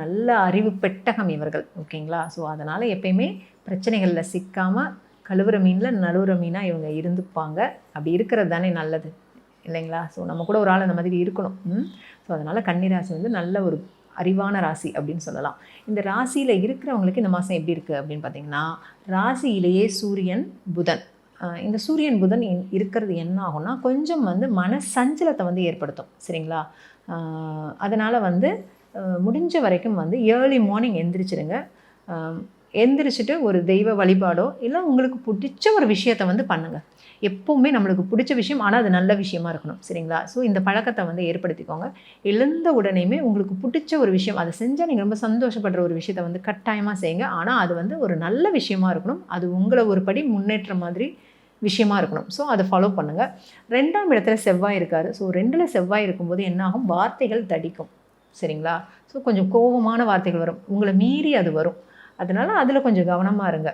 நல்ல அறிவு பெட்டகம் இவர்கள். ஓகேங்களா? ஸோ அதனால் எப்பயுமே பிரச்சனைகளில் சிக்காமல் கழுவுற மீனில் நழுவுற மீனாக இவங்க இருந்துப்பாங்க. அப்படி இருக்கிறது தானே நல்லது இல்லைங்களா? ஸோ நம்ம கூட ஒரு ஆள் அந்த மாதிரி இருக்கணும். ஸோ அதனால் கன்னிராசி வந்து நல்ல ஒரு அறிவான ராசி அப்படின்னு சொல்லலாம். இந்த ராசியில் இருக்கிறவங்களுக்கு இந்த மாதம் எப்படி இருக்குது அப்படின்னு பார்த்திங்கன்னா, ராசியிலேயே சூரியன் புதன், இந்த சூரியன் புதன் இருக்கிறது என்ன ஆகும்னா கொஞ்சம் வந்து மன சஞ்சலத்தை வந்து ஏற்படுத்தும். சரிங்களா? அதனால் வந்து முடிஞ்ச வரைக்கும் வந்து ஏர்லி மார்னிங் எந்திரிச்சிடுங்க. எந்திரிச்சிட்டு ஒரு தெய்வ வழிபாடோ இல்லை உங்களுக்கு பிடிச்ச ஒரு விஷயத்தை வந்து பண்ணுங்கள். எப்போவுமே நம்மளுக்கு பிடிச்ச விஷயம், ஆனால் அது நல்ல விஷயமா இருக்கணும். சரிங்களா? ஸோ இந்த பழக்கத்தை வந்து ஏற்படுத்திக்கோங்க. எழுந்த உடனேயுமே உங்களுக்கு பிடிச்ச ஒரு விஷயம், அதை செஞ்சால் நீங்கள் ரொம்ப சந்தோஷப்படுற ஒரு விஷயத்தை வந்து கட்டாயமாக செய்யுங்க. ஆனால் அது வந்து ஒரு நல்ல விஷயமா இருக்கணும். அது உங்களை ஒரு படி முன்னேற்ற மாதிரி விஷயமா இருக்கணும். ஸோ அதை ஃபாலோ பண்ணுங்கள். 2ஆம் இடத்துல செவ்வாய் இருக்கார். ஸோ 2ல் செவ்வாய் இருக்கும்போது என்னாகும், வார்த்தைகள் தடிக்கும். சரிங்களா? ஸோ கொஞ்சம் கோபமான வார்த்தைகள் வரும், உங்களை மீறி அது வரும். அதனால் அதில் கொஞ்சம் கவனமாக இருங்க.